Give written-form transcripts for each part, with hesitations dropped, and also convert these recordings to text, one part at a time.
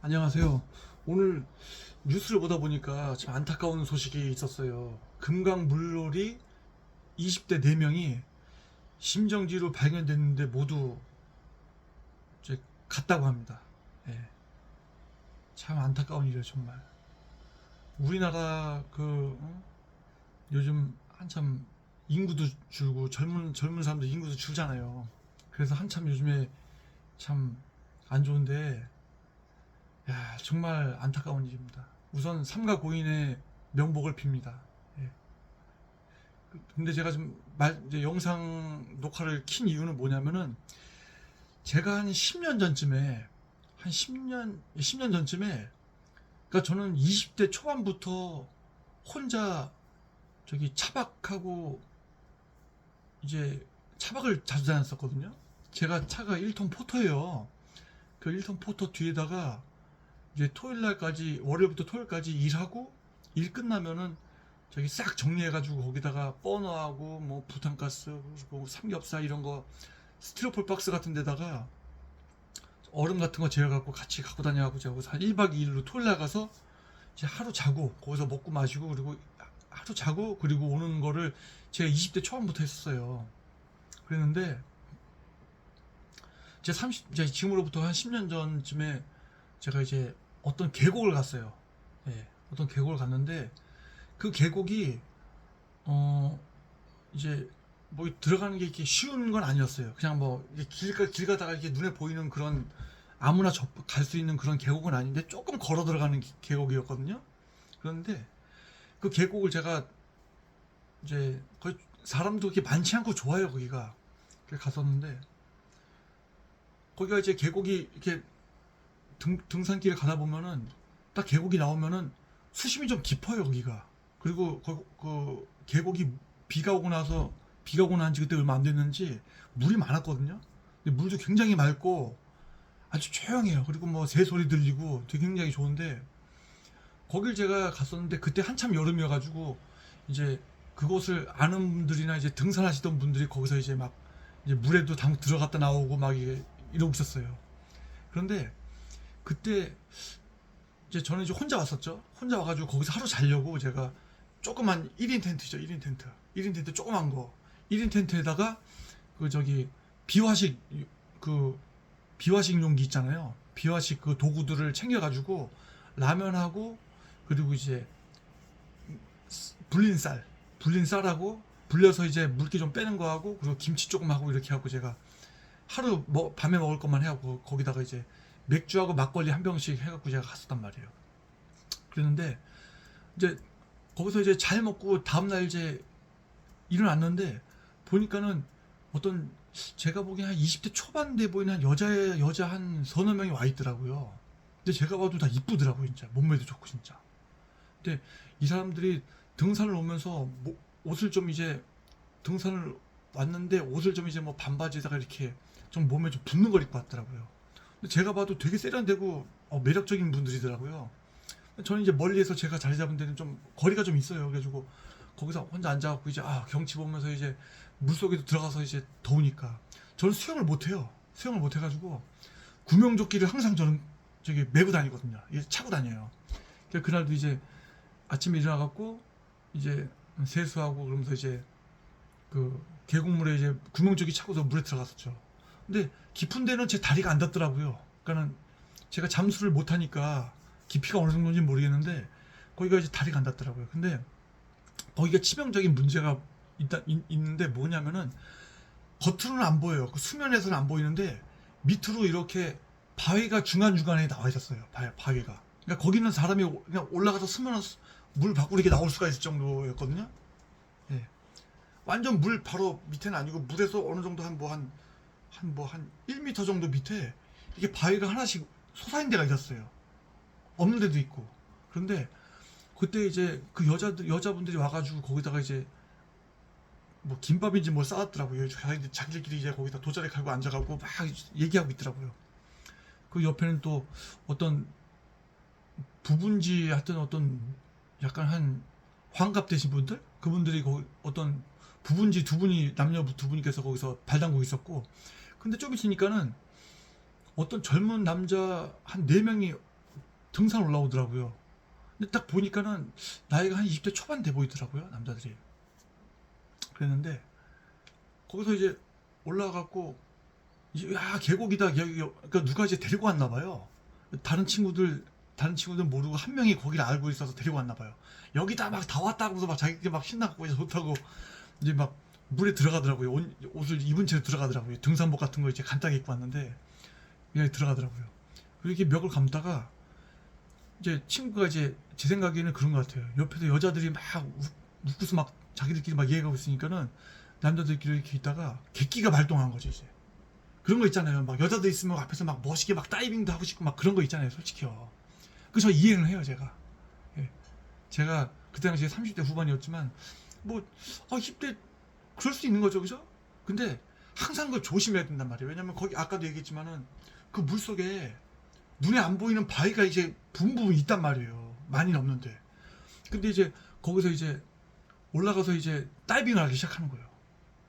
안녕하세요. 오늘 뉴스를 보다 보니까 참 안타까운 소식이 있었어요. 금강물놀이 20대 4명이 심정지로 발견됐는데 모두 이제 갔다고 합니다. 예, 참 안타까운 일이에요, 정말. 우리나라 요즘 한참 인구도 줄고 젊은 사람들 인구도 줄잖아요. 그래서 한참 요즘에 참 안 좋은데, 야, 정말 안타까운 일입니다. 우선 삼가 고인의 명복을 빕니다. 예. 근데 제가 지금 이제 영상 녹화를 킨 이유는 뭐냐면은 제가 한 10년 전쯤에 한 10년 전쯤에 그러니까 저는 20대 초반부터 혼자 저기 차박하고 이제 차박을 자주 다녔었거든요. 제가 차가 1톤 포터예요. 그 1톤 포터 뒤에다가 이제 토요일 날까지 월요일부터 토요일까지 일하고 일 끝나면은 저기 싹 정리해가지고 거기다가 버너하고 뭐 부탄가스 그리고 삼겹살 이런 거 스티로폴 박스 같은 데다가 얼음 같은 거 재워갖고 같이 갖고 다녀가지고 제가 거기서 한 1박 2일로 토요일 날 가서 이제 하루 자고 거기서 먹고 마시고 그리고 하루 자고 그리고 오는 거를 제가 20대 초반부터 했었어요. 그랬는데 이제 지금으로부터 한 10년 전쯤에 제가 이제 어떤 계곡을 갔어요. 예, 어떤 계곡을 갔는데 그 계곡이 어 이제 뭐 들어가는 게 이렇게 쉬운 건 아니었어요. 그냥 뭐 길 가다가 이렇게 눈에 보이는 그런 아무나 갈 수 있는 그런 계곡은 아닌데 조금 걸어 들어가는 계곡이었거든요. 그런데 그 계곡을 제가 이제 거의 사람도 그렇게 많지 않고 좋아요 거기가. 그래서 갔었는데 거기가 이제 계곡이 이렇게 등산길에 가다 보면은 딱 계곡이 나오면은 수심이 좀 깊어요 거기가. 그리고 그 계곡이 비가 오고 난지 그때 얼마 안 됐는지 물이 많았거든요. 근데 물도 굉장히 맑고 아주 조용해요. 그리고 뭐 새소리 들리고 되게 굉장히 좋은데 거길 제가 갔었는데 그때 한참 여름이어가지고 이제 그곳을 아는 분들이나 이제 등산하시던 분들이 거기서 이제 막 이제 물에도 들어갔다 나오고 막 이러고 있었어요. 그런데 그때 이제 저는 이제 혼자 왔었죠. 혼자 와가지고 거기서 하루 자려고 제가 조그만 1인 텐트죠. 1인 텐트. 1인 텐트 조그만 거. 1인 텐트에다가 그 저기 비화식 그 비화식 용기 있잖아요. 비화식 그 도구들을 챙겨가지고 라면하고 그리고 이제 불린 쌀하고 불려서 이제 물기 좀 빼는 거 하고 그리고 김치 조금 하고 이렇게 하고 제가 하루 밤에 먹을 것만 해갖고 거기다가 이제 맥주하고 막걸리 한 병씩 해갖고 제가 갔었단 말이에요. 그랬는데 이제 거기서 이제 잘 먹고 다음날 이제 일어났는데 보니까는 어떤 제가 보기엔 한 20대 초반 돼 보이는 한 여자 한 서너 명이 와 있더라고요. 근데 제가 봐도 다 이쁘더라고요, 진짜. 몸매도 좋고 진짜. 근데 이 사람들이 등산을 오면서 옷을 좀 이제 등산을 왔는데 옷을 좀 이제 뭐 반바지에다가 이렇게 좀 몸에 좀 붙는 걸 입고 왔더라고요. 근데 제가 봐도 되게 세련되고 매력적인 분들이더라고요. 저는 이제 멀리에서 제가 자리 잡은 데는 좀 거리가 좀 있어요. 그래가지고 거기서 혼자 앉아갖고 이제 경치 보면서 이제 물속에도 들어가서 이제 더우니까 저는 수영을 못해요. 수영을 못해가지고 구명조끼를 항상 저는 저기 메고 다니거든요. 이게 차고 다녀요. 그래서 그날도 이제 아침에 일어나갖고 이제 세수하고 그러면서 이제 그 계곡물에 이제 구명조끼 차고서 물에 들어갔었죠. 근데 깊은 데는 제 다리가 안 닿더라고요. 그러니까는 제가 잠수를 못하니까 깊이가 어느 정도인지 모르겠는데 거기가 이제 다리가 안 닿더라고요. 근데 거기가 치명적인 문제가 있는데 뭐냐면은 겉으로는 안 보여요. 그 수면에서는 안 보이는데 밑으로 이렇게 바위가 중간중간에 나와 있었어요. 바위가. 그러니까 거기는 사람이 그냥 올라가서 스면 물 밖으로 이렇게 나올 수가 있을 정도였거든요. 예. 완전 물 바로 밑에는 아니고 물에서 어느 정도 한 1m 정도 밑에 이게 바위가 하나씩 솟아있는 데가 있었어요. 없는 데도 있고. 그런데 그때 이제 그 여자분들이 와가지고 거기다가 이제 뭐 김밥인지 뭘 싸왔더라고요. 자기들끼리 이제 거기다 돗자리 깔고 앉아가고 막 얘기하고 있더라고요. 그 옆에는 또 어떤 부분지 하여튼 어떤 약간 한 환갑 되신 분들? 그분들이 거기 어떤 부분지 남녀 두 분께서 거기서 발 담그고 있었고 근데 좀 있으니까는 어떤 젊은 남자 한 4명이 등산 올라오더라고요. 근데 딱 보니까는 나이가 한 20대 초반 돼 보이더라고요, 남자들이. 그랬는데 거기서 이제 올라가갖고 야 계곡이다. 그러니까 누가 이제 데리고 왔나 봐요. 다른 친구들 모르고 한 명이 거기를 알고 있어서 데리고 왔나 봐요. 여기다 막 다 왔다고 해서 막 자기들이 막 신나고 이제 좋다고 이제 막 물에 들어가더라고요. 옷을 입은 채로 들어가더라고요. 등산복 같은 거 이제 간단하게 입고 왔는데 그냥 들어가더라고요. 그렇게 멱을 감다가 이제 친구가 이제 제 생각에는 그런 것 같아요. 옆에서 여자들이 막 웃고서 막 자기들끼리 막 얘기하고 있으니까는 남자들끼리 이렇게 있다가 객기가 발동한 거죠 이제. 그런 거 있잖아요. 막 여자들 있으면 앞에서 막 멋있게 막 다이빙도 하고 싶고 막 그런 거 있잖아요. 솔직히요. 그저 이해는 해요 제가. 예. 제가 그때 당시에 30대 후반이었지만 뭐 10대 그럴 수 있는 거죠, 그죠? 근데 항상 그걸 조심해야 된단 말이에요. 왜냐면 거기 아까도 얘기했지만은 그 물 속에 눈에 안 보이는 바위가 이제 붕붕 있단 말이에요. 많이는 없는데. 근데 이제 거기서 이제 올라가서 이제 다이빙을 하기 시작하는 거예요.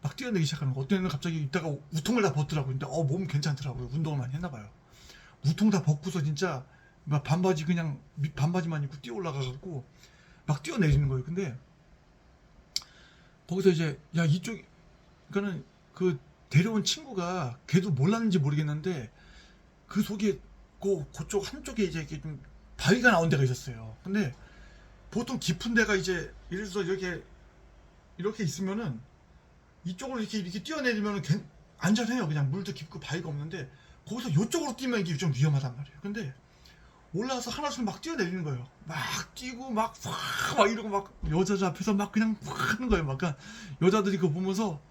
막 뛰어내기 시작하는 거. 어떤 애는 갑자기 있다가 우통을 다 벗더라고요. 근데 몸 괜찮더라고요. 운동을 많이 했나 봐요. 우통 다 벗고서 진짜 막 반바지 그냥 반바지만 입고 뛰어 올라가갖고 막 뛰어내리는 거예요. 근데 거기서 이제 야 이쪽 그러니까는 그 데려온 친구가 걔도 몰랐는지 모르겠는데 그 속에 그쪽 한쪽에 이제 이렇게 좀 바위가 나온 데가 있었어요. 근데 보통 깊은 데가 이제 예를 들어서 이렇게 있으면은 이쪽으로 이렇게 뛰어내리면은 안전해요. 그냥 물도 깊고 바위가 없는데 거기서 이쪽으로 뛰면 이게 좀 위험하단 말이에요. 근데 올라와서 하나씩 막 뛰어내리는 거예요. 막 뛰고 막 이러고 막 여자들 앞에서 막 그냥 하는 거예요. 막 그러니까 여자들이 그거 보면서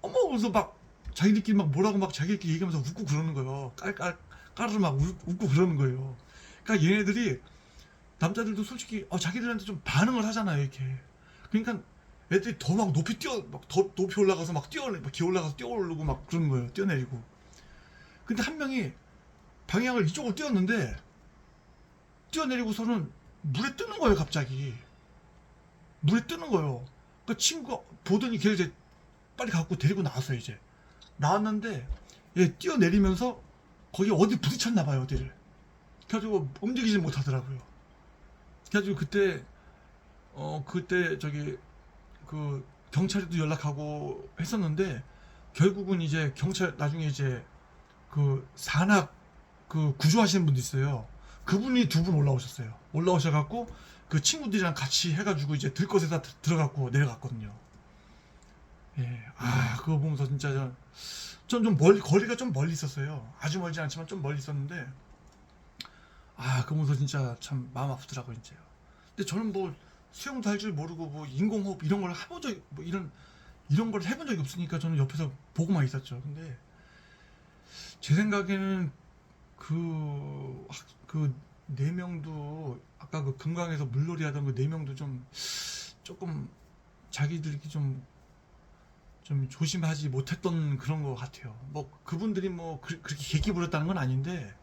어머 그래서 막 자기들끼리 막 뭐라고 막 자기들끼리 얘기하면서 웃고 그러는 거예요. 까르르 막 웃고 그러는 거예요. 그러니까 얘네들이 남자들도 솔직히 자기들한테 좀 반응을 하잖아요. 이렇게. 그러니까 애들이 더 막 높이 더 높이 올라가서 막 기어 올라가서 뛰어오르고 막 그러는 거예요. 뛰어내리고. 근데 한 명이 방향을 이쪽으로 뛰어내리고서는 물에 뜨는 거예요. 갑자기 물에 뜨는 거예요. 그 친구가 보더니 걔를 이제 빨리 갖고 데리고 나왔어요. 이제 나왔는데 얘 뛰어내리면서 거기 어디 부딪혔나 봐요. 어디를. 그래가지고 움직이지 못하더라고요. 그래가지고 그때 저기 그 경찰에도 연락하고 했었는데 결국은 이제 경찰 나중에 이제 그 산악 그 구조하시는 분도 있어요. 그분이 두 분 올라오셔갖고 그 친구들이랑 같이 해가지고 이제 들것에다 들어갔고 내려갔거든요. 예, 그거 보면서 진짜 좀 거리가 좀 멀리 있었어요. 아주 멀지 않지만 좀 멀리 있었는데 그거 보면서 진짜 참 마음 아프더라고요, 진짜요. 근데 저는 뭐 수영도 할 줄 모르고 뭐 인공호흡 이런 걸 해본 적 뭐 이런 걸 해본 적이 없으니까 저는 옆에서 보고만 있었죠. 근데 제 생각에는 그 네 명도 아까 그 금강에서 물놀이 하던 그 네 명도 조금 자기들이 좀 조심하지 못했던 그런 것 같아요. 뭐 그분들이 뭐 그렇게 계기 부렸다는 건 아닌데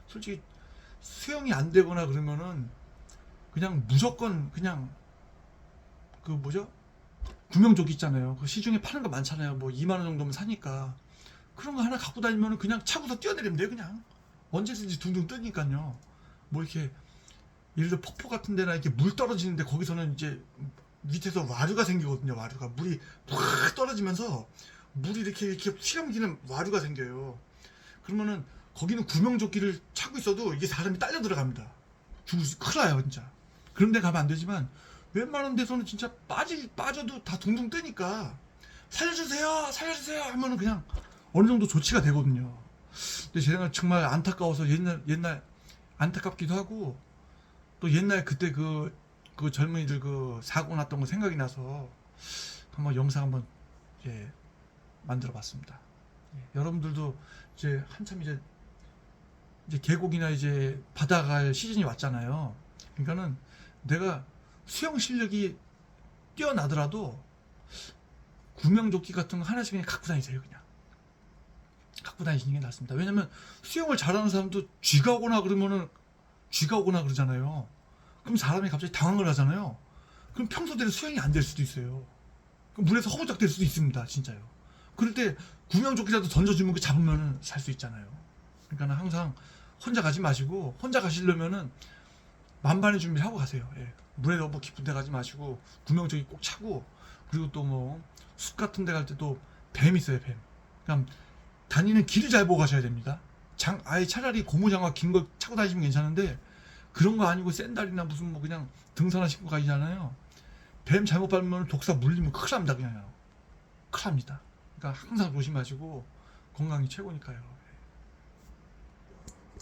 솔직히 수영이 안 되거나 그러면은 그냥 무조건 그냥 그 뭐죠? 구명조끼 있잖아요. 그 시중에 파는 거 많잖아요. 뭐 2만 원 정도면 사니까 그런 거 하나 갖고 다니면은 그냥 차고서 뛰어내리면 돼요. 그냥 언제든지 둥둥 뜨니까요. 뭐 이렇게 예를 들어 폭포 같은 데나 이렇게 물 떨어지는데 거기서는 이제 밑에서 와류가 생기거든요. 와류가 물이 확 떨어지면서 물이 이렇게 휘감기는 와류가 생겨요. 그러면은 거기는 구명조끼를 차고 있어도 이게 사람이 딸려 들어갑니다. 큰일 나요 진짜. 그런 데 가면 안 되지만 웬만한 데서는 진짜 빠져도 다 둥둥 뜨니까 살려주세요 하면은 그냥 어느 정도 조치가 되거든요. 근데 제 생각 정말 안타까워서 옛날 안타깝기도 하고 또 옛날 그때 그 젊은이들 그 사고 났던 거 생각이 나서 한번 영상 한번 만들어 봤습니다. 여러분들도 이제 한참 이제 계곡이나 이제 바다 갈 시즌이 왔잖아요. 그러니까는 내가 수영 실력이 뛰어나더라도 구명조끼 같은 거 하나씩 그냥 갖고 다니세요. 그냥 갖고 다니시는 게 낫습니다. 왜냐면 수영을 잘하는 사람도 쥐가 오거나 그러잖아요. 그럼 사람이 갑자기 당황을 하잖아요. 그럼 평소대로 수영이 안 될 수도 있어요. 그럼 물에서 허우적 될 수도 있습니다. 진짜요. 그럴 때 구명조끼라도 던져주면 그 잡으면 살 수 있잖아요. 그러니까 항상 혼자 가지 마시고, 혼자 가시려면은 만반의 준비를 하고 가세요. 예. 물에 너무 깊은 데 가지 마시고 구명조끼 꼭 차고, 그리고 또 뭐 숲 같은 데 갈 때도 뱀 있어요. 뱀. 그냥 다니는 길을 잘 보고 가셔야 됩니다. 아예 차라리 고무장갑 긴 거 차고 다니시면 괜찮은데, 그런 거 아니고 샌달이나 무슨 뭐 그냥 등산화 신고 가시잖아요. 뱀 잘못 밟으면 독사 물리면 큰일 납니다. 그냥 큰일 납니다. 그러니까 항상 조심하시고, 건강이 최고니까요.